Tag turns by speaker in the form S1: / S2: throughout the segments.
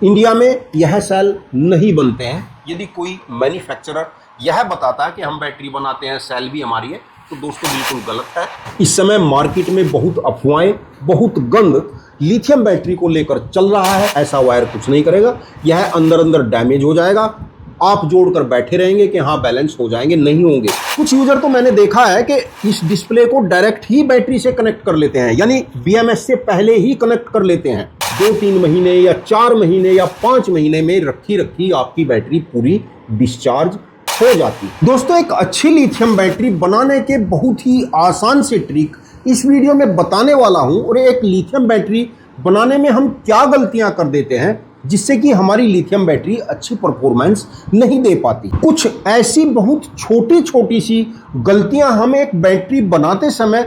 S1: India में यह cell नहीं बनते हैं। यदि कोई मैन्युफैक्चरर यह बताता है कि हम बैटरी बनाते हैं, सेल भी हमारी है, तो दोस्तों बिल्कुल गलत है। इस समय मार्केट में बहुत अफवाहें, बहुत गंद लिथियम बैटरी को लेकर चल रहा है। ऐसा वायर कुछ नहीं करेगा, यह अंदर अंदर डैमेज हो जाएगा। आप जोड़कर बैठे रहेंगे कि हाँ बैलेंस हो जाएंगे, नहीं होंगे। कुछ यूजर तो मैंने देखा है कि इस डिस्प्ले को डायरेक्ट ही बैटरी से कनेक्ट कर लेते हैं, यानी BMS से पहले ही कनेक्ट कर लेते हैं। 2-3 महीने या 4 महीने या 5 महीने में रखी आपकी बैटरी पूरी डिस्चार्ज हो जाती है। दोस्तों, एक अच्छी लिथियम बैटरी बनाने के बहुत ही आसान से ट्रिक इस वीडियो में बताने वाला हूं। और एक लिथियम बैटरी बनाने में हम क्या गलतियां कर देते हैं जिससे कि हमारी लिथियम बैटरी अच्छी परफॉर्मेंस नहीं दे पाती। कुछ ऐसी बहुत छोटी छोटी सी गलतियां हम एक बैटरी बनाते समय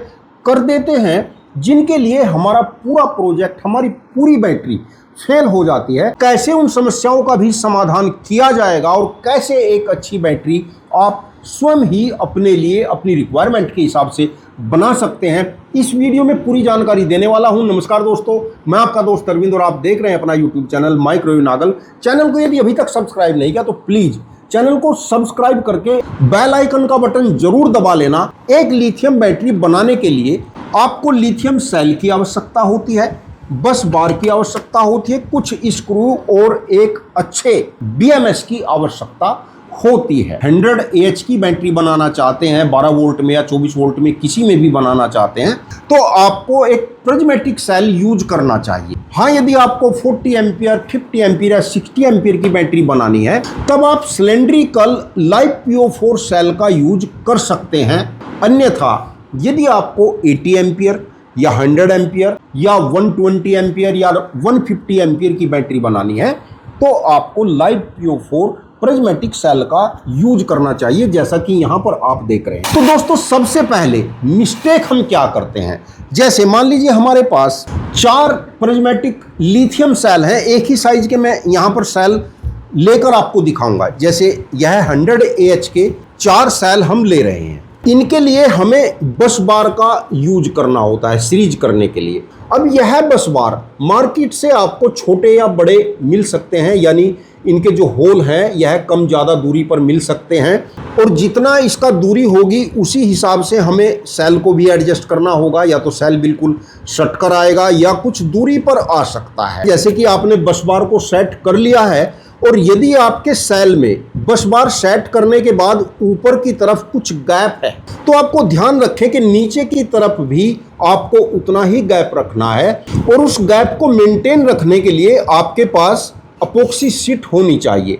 S1: कर देते हैं जिनके लिए हमारा पूरा प्रोजेक्ट, हमारी पूरी बैटरी फेल हो जाती है। कैसे उन समस्याओं का भी समाधान किया जाएगा और कैसे एक अच्छी बैटरी आप स्वयं ही अपने लिए, अपनी रिक्वायरमेंट के हिसाब से बना सकते हैं, इस वीडियो में पूरी जानकारी देने वाला हूं। नमस्कार दोस्तों, मैं आपका दोस्त अरविंद और आप देख रहे हैं अपना YouTube channel Mike Ravi Nagal. Channel को यदि अभी तक सब्सक्राइब नहीं किया तो प्लीज चैनल को सब्सक्राइब करके बेल आइकन का बटन जरूर दबा लेना। एक लिथियम बैटरी बनाने के लिए आपको लिथियम सेल की आवश्यकता होती है, बस बार की आवश्यकता होती है, कुछ स्क्रू और एक अच्छे BMS की आवश्यकता होती है। 100 AH की बैटरी बनाना चाहते हैं, 12 वोल्ट में या 24 वोल्ट में किसी में भी बनाना चाहते हैं, तो आपको एक प्रिज्मेटिक सेल यूज करना चाहिए। हाँ, यदि आपको 40 एम्पियर, 50 एम्पियर या 60 एम्पियर की बैटरी बनानी है तब आप सिलेंड्रिकल LiPo4 सेल का यूज कर सकते हैं। अन्यथा यदि आपको 80 एम्पियर या 100 एम्पियर या 120 एम्पियर या 150 एम्पियर की बैटरी बनानी है तो आपको LiPo4 प्रिज्मेटिक सेल का यूज करना चाहिए, जैसा कि यहां पर आप देख रहे हैं। तो दोस्तों, सबसे पहले मिस्टेक हम क्या करते हैं, जैसे मान लीजिए हमारे पास 4 प्रिज्मेटिक लिथियम सेल हैं, एक ही साइज के। मैं यहां पर सेल लेकर आपको दिखाऊंगा। जैसे यह 100 AH के 4 सेल हम ले रहे हैं। इनके लिए हमें बस बार का यूज करना होता है सीरीज करने के लिए। अब यह बस बार मार्केट से आपको छोटे या बड़े मिल सकते हैं, यानी इनके जो होल हैं यह कम ज़्यादा दूरी पर मिल सकते हैं, और जितना इसका दूरी होगी उसी हिसाब से हमें सेल को भी एडजस्ट करना होगा। या तो सेल बिल्कुल सट कर आएगा या कुछ दूरी पर आ सकता है। जैसे कि आपने बस बार को सेट कर लिया है और यदि आपके सेल में बस बार सेट करने के बाद ऊपर की तरफ कुछ गैप है तो आपको ध्यान रखें कि नीचे की तरफ भी आपको उतना ही गैप रखना है, और उस गैप को मेंटेन रखने के लिए आपके पास अपोक्सी शीट होनी चाहिए।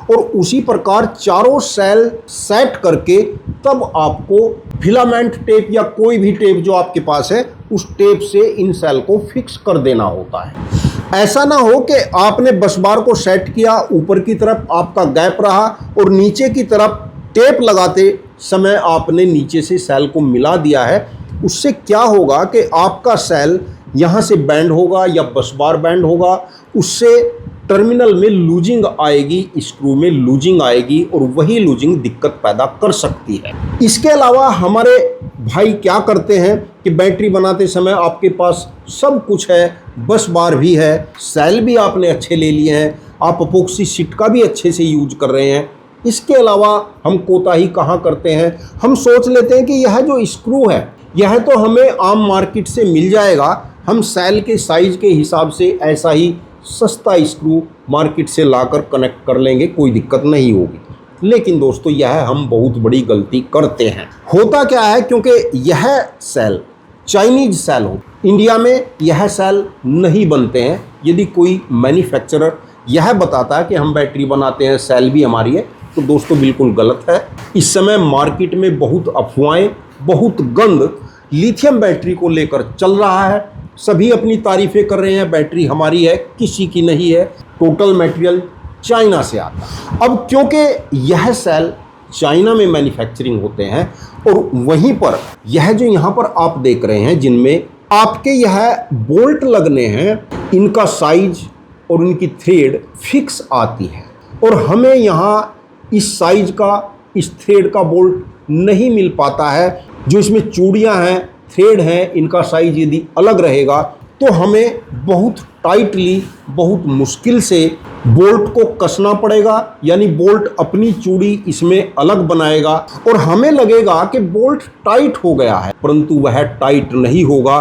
S1: और उसी प्रकार चारों सेल सेट करके तब आपको फिलामेंट टेप या कोई भी टेप जो आपके पास है उस टेप से इन सेल को फिक्स कर देना होता है। ऐसा ना हो कि आपने बस बार को सेट किया, ऊपर की तरफ आपका गैप रहा और नीचे की तरफ टेप लगाते समय आपने नीचे से सेल को मिला दिया है। उससे क्या होगा कि आपका सेल यहाँ से बैंड होगा या बस बार बैंड होगा, उससे टर्मिनल में लूजिंग आएगी, स्क्रू में लूजिंग आएगी और वही लूजिंग दिक्कत पैदा कर सकती है। इसके अलावा हमारे भाई क्या करते हैं कि बैटरी बनाते समय आपके पास सब कुछ है, बस बार भी है, सेल भी आपने अच्छे ले लिए हैं, आप अपोक्सी शीट का भी अच्छे से यूज कर रहे हैं। इसके अलावा हम कोताही कहाँ करते हैं, हम सोच लेते हैं कि यह जो स्क्रू है यह तो हमें आम मार्केट से मिल जाएगा, हम सेल के साइज के हिसाब से ऐसा ही सस्ता स्क्रू मार्केट से लाकर कनेक्ट कर लेंगे, कोई दिक्कत नहीं होगी। लेकिन दोस्तों, यह हम बहुत बड़ी गलती करते हैं। होता क्या है, क्योंकि यह सेल चाइनीज सेल हो, इंडिया में यह सेल नहीं बनते हैं। यदि कोई मैन्युफैक्चरर यह बताता है कि हम बैटरी बनाते हैं, सेल भी हमारी है, तो दोस्तों बिल्कुल गलत है। इस समय मार्केट में बहुत अफवाहें, बहुत गंद लिथियम बैटरी को लेकर चल रहा है। सभी अपनी तारीफें कर रहे हैं, बैटरी हमारी है, किसी की नहीं है, टोटल मटेरियल चाइना से आता है। अब क्योंकि यह सेल चाइना में मैन्युफैक्चरिंग होते हैं और वहीं पर यह जो यहाँ पर आप देख रहे हैं जिनमें आपके यह बोल्ट लगने हैं, इनका साइज और इनकी थ्रेड फिक्स आती है, और हमें यहाँ इस साइज का, इस थ्रेड का बोल्ट नहीं मिल पाता है। जो इसमें चूड़ियाँ हैं, थ्रेड हैं, इनका साइज यदि अलग रहेगा तो हमें बहुत टाइटली, बहुत मुश्किल से बोल्ट को कसना पड़ेगा, यानी बोल्ट अपनी चूड़ी इसमें अलग बनाएगा और हमें लगेगा कि बोल्ट टाइट हो गया है, परंतु वह टाइट नहीं होगा।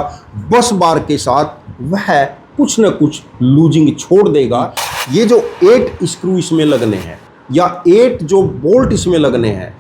S1: बस बार के साथ वह कुछ न कुछ लूजिंग छोड़ देगा। ये जो 8 स्क्रू इसमें लगने हैं या 8 जो बोल्ट इसमें लगने हैं,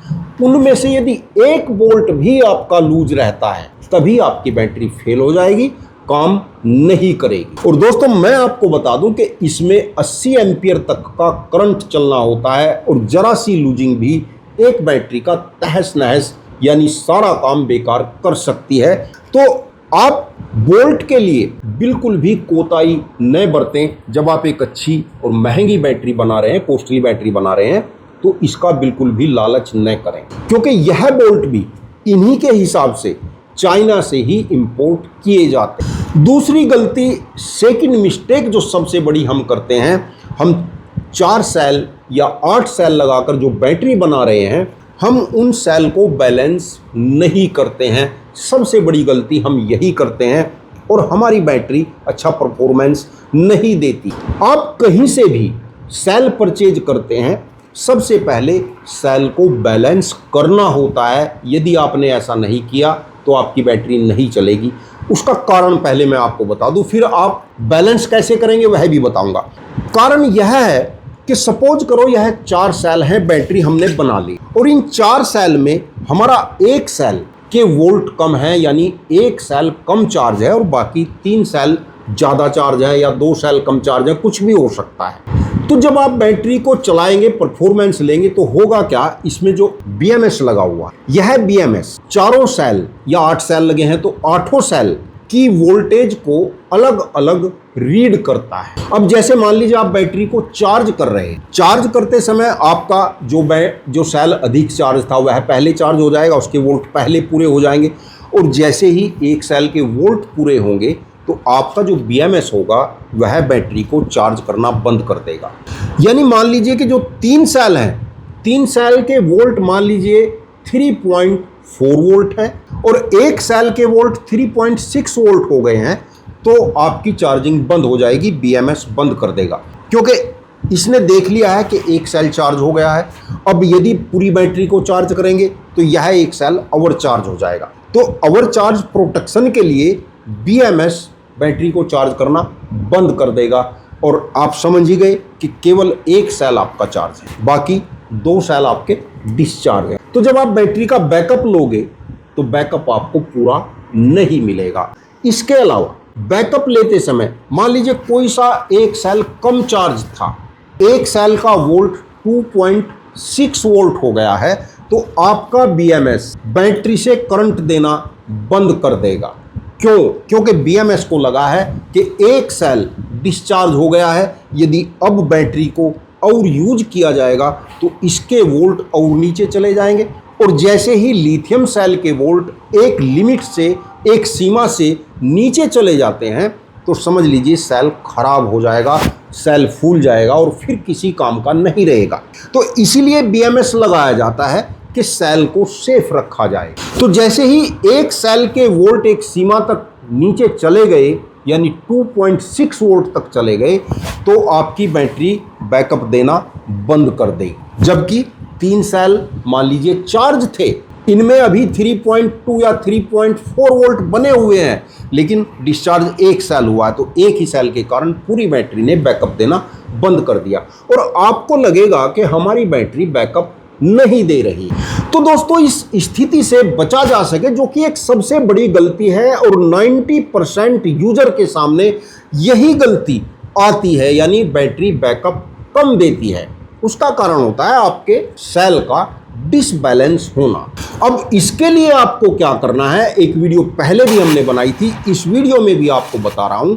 S1: उनमें से यदि एक बोल्ट भी आपका लूज रहता है तभी आपकी बैटरी फेल हो जाएगी, काम नहीं करेगी। और दोस्तों मैं आपको बता दूं कि इसमें 80 एम्पियर तक का करंट चलना होता है और जरा सी लूजिंग भी एक बैटरी का तहस नहस यानी सारा काम बेकार कर सकती है। तो आप बोल्ट के लिए बिल्कुल भी कोताही न बरतें। जब आप एक अच्छी और महंगी बैटरी बना रहे हैं, कॉस्टली बैटरी बना रहे हैं, तो इसका बिल्कुल भी लालच न करें, क्योंकि यह बोल्ट भी इन्हीं के हिसाब से चाइना से ही इंपोर्ट किए जाते हैं। दूसरी गलती, सेकंड मिस्टेक जो सबसे बड़ी हम करते हैं, हम 4 सेल या 8 सेल लगाकर जो बैटरी बना रहे हैं, हम उन सेल को बैलेंस नहीं करते हैं। सबसे बड़ी गलती हम यही करते हैं और हमारी बैटरी अच्छा परफॉर्मेंस नहीं देती। आप कहीं से भी सेल परचेज करते हैं, सबसे पहले सेल को बैलेंस करना होता है। यदि आपने ऐसा नहीं किया तो आपकी बैटरी नहीं चलेगी। उसका कारण पहले मैं आपको बता दूं, फिर आप बैलेंस कैसे करेंगे वह भी बताऊंगा। कारण यह है कि सपोज करो यह 4 सेल हैं, बैटरी हमने बना ली और इन 4 सेल में हमारा 1 सेल के वोल्ट कम है, यानी 1 सेल कम चार्ज है और बाकी 3 सेल ज़्यादा चार्ज है या 2 सेल कम चार्ज है, कुछ भी हो सकता है। तो जब आप बैटरी को चलाएंगे, परफॉर्मेंस लेंगे, तो होगा क्या, इसमें जो BMS लगा हुआ है, यह BMS 4 सेल या 8 सेल लगे हैं तो 8 सेल की वोल्टेज को अलग अलग रीड करता है। अब जैसे मान लीजिए आप बैटरी को चार्ज कर रहे हैं, चार्ज करते समय आपका जो सेल अधिक चार्ज था वह पहले चार्ज हो जाएगा, उसके वोल्ट पहले पूरे हो जाएंगे और जैसे ही 1 सेल के वोल्ट पूरे होंगे तो आपका जो BMS होगा वह बैटरी को चार्ज करना बंद कर देगा। यानी मान लीजिए कि जो 3 सेल हैं, 3 सेल के वोल्ट मान लीजिए 3.4 वोल्ट है और 1 सेल के वोल्ट 3.6 वोल्ट हो गए हैं, तो आपकी चार्जिंग बंद हो जाएगी, BMS बंद कर देगा, क्योंकि इसने देख लिया है कि 1 सेल चार्ज हो गया है। अब यदि पूरी बैटरी को चार्ज करेंगे तो यह 1 सेल ओवर चार्ज हो जाएगा। तो ओवर चार्ज प्रोटेक्शन के लिए BMS बैटरी को चार्ज करना बंद कर देगा और आप समझ ही गए कि केवल 1 सेल आपका चार्ज है, बाकी 2 सेल आपके डिस्चार्ज है। तो जब आप बैटरी का बैकअप लोगे तो बैकअप आपको पूरा नहीं मिलेगा। इसके अलावा बैकअप लेते समय मान लीजिए कोई सा 1 सेल कम चार्ज था, 1 सेल का वोल्ट 2.6 वोल्ट हो गया है, तो आपका BMS बैटरी से करंट देना बंद कर देगा। क्यों? क्योंकि BMS को लगा है कि 1 सेल डिस्चार्ज हो गया है, यदि अब बैटरी को और यूज किया जाएगा तो इसके वोल्ट और नीचे चले जाएंगे और जैसे ही लिथियम सेल के वोल्ट एक लिमिट से, एक सीमा से नीचे चले जाते हैं तो समझ लीजिए सेल खराब हो जाएगा, सेल फूल जाएगा और फिर किसी काम का नहीं रहेगा। तो इसीलिए BMS लगाया जाता है कि सेल को सेफ रखा जाए। तो जैसे ही 1 सेल के वोल्ट एक सीमा तक नीचे चले गए, यानी 2.6 वोल्ट तक चले गए, तो आपकी बैटरी बैकअप देना बंद कर देगी। जबकि 3 सेल मान लीजिए चार्ज थे, इनमें अभी 3.2 या 3.4 वोल्ट बने हुए हैं, लेकिन डिस्चार्ज 1 सेल हुआ है, तो एक ही सेल के कारण पूरी बैटरी ने बैकअप देना बंद कर दिया और आपको लगेगा कि हमारी बैटरी बैकअप नहीं दे रही। तो दोस्तों इस स्थिति से बचा जा सके, जो कि एक सबसे बड़ी गलती है और 90% यूजर के सामने यही गलती आती है, यानी बैटरी बैकअप कम देती है, उसका कारण होता है आपके सेल का डिसबैलेंस होना। अब इसके लिए आपको क्या करना है, एक वीडियो पहले भी हमने बनाई थी, इस वीडियो में भी आपको बता रहा हूं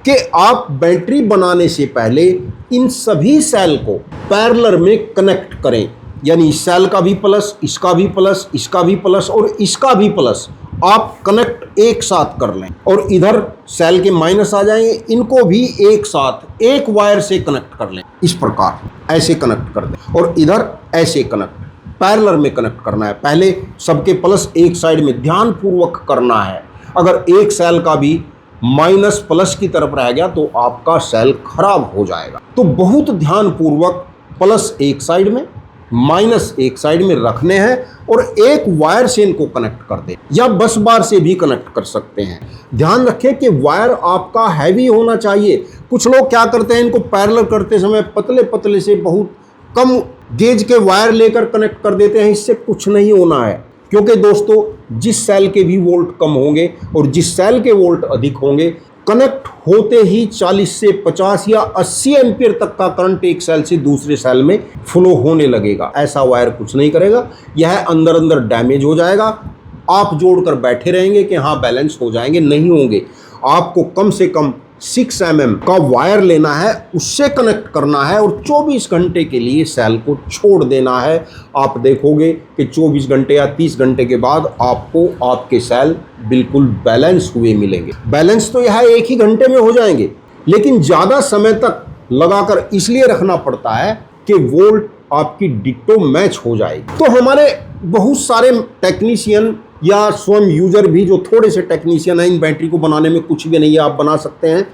S1: कि आप बैटरी बनाने से पहले इन सभी सेल को पैरेलल में कनेक्ट करें, यानी इस सेल का भी प्लस, इसका भी प्लस, इसका भी प्लस और इसका भी प्लस आप कनेक्ट एक साथ कर लें और इधर सेल के माइनस आ जाएंगे, इनको भी एक साथ एक वायर से कनेक्ट कर लें। इस प्रकार ऐसे कनेक्ट कर दें और इधर ऐसे कनेक्ट पैरेलल में कनेक्ट करना है। पहले सबके प्लस एक साइड में ध्यानपूर्वक करना है। अगर एक सेल का भी माइनस प्लस की तरफ रह गया तो आपका सेल खराब हो जाएगा। तो बहुत ध्यानपूर्वक प्लस एक साइड में, माइनस एक साइड में रखने हैं और एक वायर से इनको कनेक्ट कर दें या बस बार से भी कनेक्ट कर सकते हैं। ध्यान रखें कि वायर आपका हैवी होना चाहिए। कुछ लोग क्या करते हैं, इनको पैरेलल करते समय पतले पतले से बहुत कम गेज के वायर लेकर कनेक्ट कर देते हैं। इससे कुछ नहीं होना है, क्योंकि दोस्तों जिस सेल के भी वोल्ट कम होंगे और जिस सेल के वोल्ट अधिक होंगे, कनेक्ट होते ही 40 से 50 या 80 एम्पियर तक का करंट एक सेल से दूसरे सेल में फ्लो होने लगेगा। ऐसा वायर कुछ नहीं करेगा, यह अंदर अंदर डैमेज हो जाएगा। आप जोड़कर बैठे रहेंगे कि हाँ बैलेंस हो जाएंगे, नहीं होंगे। आपको कम से कम 6 mm का वायर लेना है, उससे कनेक्ट करना है और 24 घंटे के लिए सेल को छोड़ देना है। आप देखोगे कि 24 घंटे या 30 घंटे के बाद आपको आपके सेल बिल्कुल बैलेंस हुए मिलेंगे। बैलेंस तो यह 1 ही घंटे में हो जाएंगे, लेकिन ज़्यादा समय तक लगाकर इसलिए रखना पड़ता है कि वोल्ट आपकी डिट्टो मैच हो जाएगी। तो हमारे बहुत सारे टेक्नीशियन या स्वयं यूजर भी जो थोड़े से टेक्नीशियन हैं, इन बैटरी को बनाने में कुछ भी नहीं है, आप बना सकते हैं,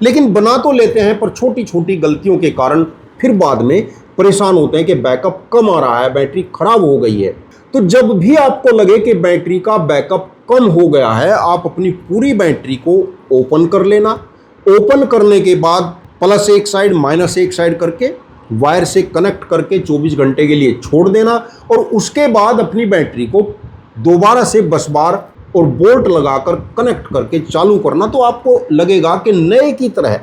S1: लेकिन बना तो लेते हैं पर छोटी छोटी गलतियों के कारण फिर बाद में परेशान होते हैं कि बैकअप कम आ रहा है, बैटरी खराब हो गई है। तो जब भी आपको लगे कि बैटरी का बैकअप कम हो गया है, आप अपनी पूरी बैटरी को ओपन कर लेना। ओपन करने के बाद प्लस एक साइड माइनस एक साइड करके वायर से कनेक्ट करके 24 घंटे के लिए छोड़ देना और उसके बाद अपनी बैटरी को दोबारा से बस बार और बोल्ट लगाकर कनेक्ट करके चालू करना। तो आपको लगेगा कि नए की तरह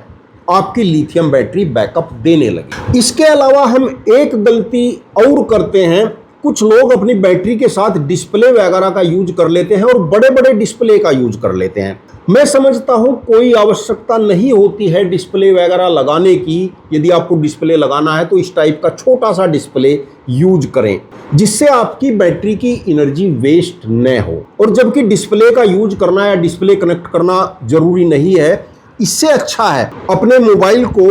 S1: आपकी लिथियम बैटरी बैकअप देने लगी। इसके अलावा हम एक गलती और करते हैं, कुछ लोग अपनी बैटरी के साथ डिस्प्ले वगैरह का यूज कर लेते हैं और बड़े बड़े डिस्प्ले का यूज कर लेते हैं। मैं समझता हूं कोई आवश्यकता नहीं होती है डिस्प्ले वगैरह लगाने की। यदि आपको डिस्प्ले लगाना है तो इस टाइप का छोटा सा डिस्प्ले यूज करें, जिससे आपकी बैटरी की एनर्जी वेस्ट न हो। और जबकि डिस्प्ले का यूज करना या डिस्प्ले कनेक्ट करना जरूरी नहीं है, इससे अच्छा है अपने मोबाइल को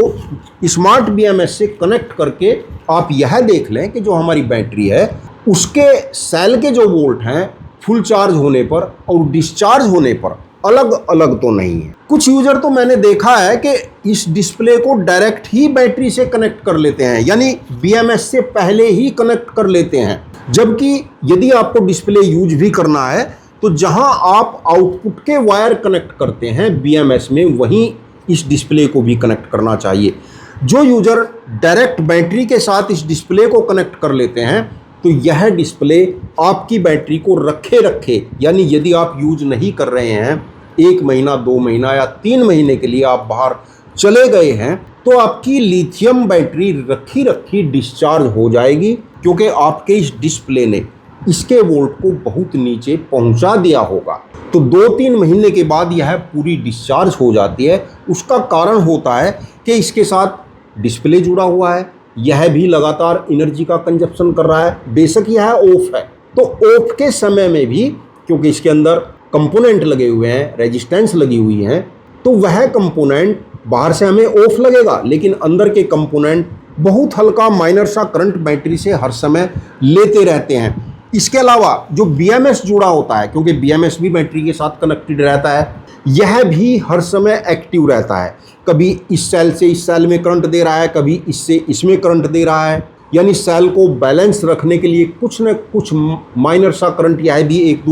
S1: स्मार्ट BMS से कनेक्ट करके आप यह देख लें कि जो हमारी बैटरी है उसके सेल के जो वोल्ट हैं फुल चार्ज होने पर और डिस्चार्ज होने पर अलग अलग तो नहीं है। कुछ यूजर तो मैंने देखा है कि इस डिस्प्ले को डायरेक्ट ही बैटरी से कनेक्ट कर लेते हैं, यानी BMS से पहले ही कनेक्ट कर लेते हैं। जबकि यदि आपको डिस्प्ले यूज भी करना है तो जहां आप आउटपुट के वायर कनेक्ट करते हैं BMS में, वहीं इस डिस्प्ले को भी कनेक्ट करना चाहिए। जो यूजर डायरेक्ट बैटरी के साथ इस डिस्प्ले को कनेक्ट कर लेते हैं तो यह डिस्प्ले आपकी बैटरी को रखे रखे, यानी यदि आप यूज नहीं कर रहे हैं, 1 महीना 2 महीना या 3 महीने के लिए आप बाहर चले गए हैं, तो आपकी लिथियम बैटरी रखी रखी डिस्चार्ज हो जाएगी, क्योंकि आपके इस डिस्प्ले ने इसके वोल्ट को बहुत नीचे पहुंचा दिया होगा। तो 2-3 महीने के बाद यह पूरी डिस्चार्ज हो जाती है। उसका कारण होता है कि इसके साथ डिस्प्ले जुड़ा हुआ है, यह भी लगातार एनर्जी का कंजप्शन कर रहा है। बेशक यह ऑफ है, तो ऑफ के समय में भी क्योंकि इसके अंदर कंपोनेंट लगे हुए हैं, रेजिस्टेंस लगी हुई है, तो वह कंपोनेंट बाहर से हमें ऑफ लगेगा, लेकिन अंदर के कंपोनेंट बहुत हल्का माइनर सा करंट बैटरी से हर समय लेते रहते हैं। इसके अलावा जो BMS जुड़ा होता है, क्योंकि BMS भी बैटरी के साथ कनेक्टेड रहता है, यह भी हर समय एक्टिव रहता है। कभी इस सेल से इस सेल में करंट दे रहा है, कभी इससे इसमें करंट दे रहा है, यानी सेल को बैलेंस रखने के लिए कुछ न कुछ माइनर सा करंट यह भी एक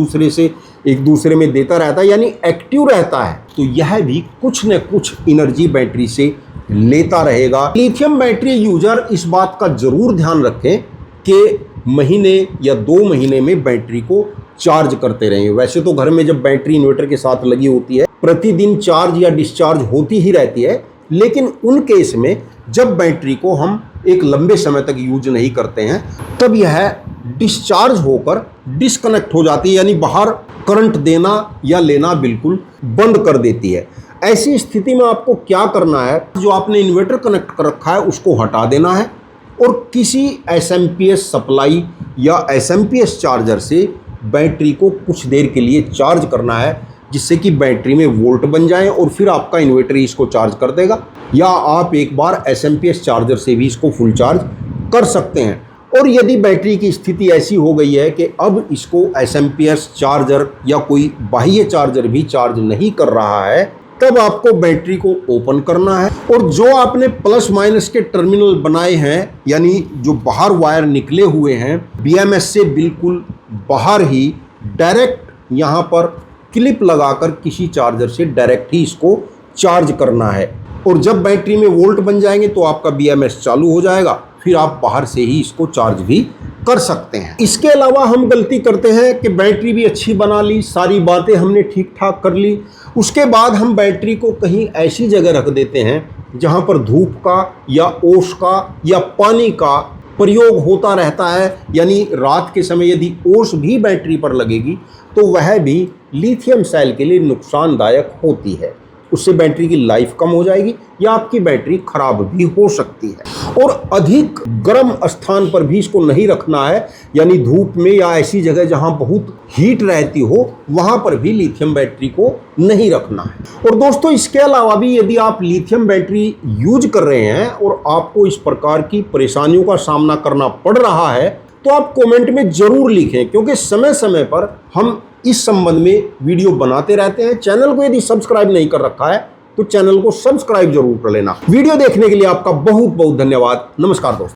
S1: दूसरे में देता रहता है, यानी एक्टिव रहता है। तो यह भी कुछ न कुछ एनर्जी बैटरी से लेता रहेगा। लिथियम बैटरी यूजर इस बात का जरूर ध्यान रखें कि महीने या 2 महीने में बैटरी को चार्ज करते रहें। वैसे तो घर में जब बैटरी इन्वर्टर के साथ लगी होती है, प्रतिदिन चार्ज या डिस्चार्ज होती ही रहती है, लेकिन उन केस में जब बैटरी को हम एक लंबे समय तक यूज नहीं करते हैं, तब यह डिस्चार्ज होकर डिस्कनेक्ट हो जाती है, यानी बाहर करंट देना या लेना बिल्कुल बंद कर देती है। ऐसी स्थिति में आपको क्या करना है, जो आपने इन्वर्टर कनेक्ट कर रखा है उसको हटा देना है और किसी SMPS सप्लाई या SMPS चार्जर से बैटरी को कुछ देर के लिए चार्ज करना है, जिससे कि बैटरी में वोल्ट बन जाए और फिर आपका इन्वर्टर इसको चार्ज कर देगा। या आप एक बार SMPS चार्जर से भी इसको फुल चार्ज कर सकते हैं। और यदि बैटरी की स्थिति ऐसी हो गई है कि अब इसको SMPS चार्जर या कोई बाह्य चार्जर भी चार्ज नहीं कर रहा है, तब आपको बैटरी को ओपन करना है और जो आपने प्लस माइनस के टर्मिनल बनाए हैं, यानी जो बाहर वायर निकले हुए हैं, BMS से बिल्कुल बाहर ही डायरेक्ट यहाँ पर क्लिप लगाकर किसी चार्जर से डायरेक्ट ही इसको चार्ज करना है। और जब बैटरी में वोल्ट बन जाएंगे तो आपका BMS चालू हो जाएगा, फिर आप बाहर से ही इसको चार्ज भी कर सकते हैं। इसके अलावा हम गलती करते हैं कि बैटरी भी अच्छी बना ली, सारी बातें हमने ठीक ठाक कर ली, उसके बाद हम बैटरी को कहीं ऐसी जगह रख देते हैं जहां पर धूप का या ओस का या पानी का प्रयोग होता रहता है। यानी रात के समय यदि ओस भी बैटरी पर लगेगी तो वह भी लिथियम सेल के लिए नुकसानदायक होती है, उससे बैटरी की लाइफ कम हो जाएगी या आपकी बैटरी खराब भी हो सकती है। और अधिक गर्म स्थान पर भी इसको नहीं रखना है, यानी धूप में या ऐसी जगह जहां बहुत हीट रहती हो वहां पर भी लिथियम बैटरी को नहीं रखना है। और दोस्तों इसके अलावा भी यदि आप लिथियम बैटरी यूज कर रहे हैं और आपको इस प्रकार की परेशानियों का सामना करना पड़ रहा है तो आप कमेंट में जरूर लिखें, क्योंकि समय समय पर हम इस संबंध में वीडियो बनाते रहते हैं। चैनल को यदि सब्सक्राइब नहीं कर रखा है तो चैनल को सब्सक्राइब जरूर कर लेना। वीडियो देखने के लिए आपका बहुत बहुत धन्यवाद। नमस्कार दोस्तों।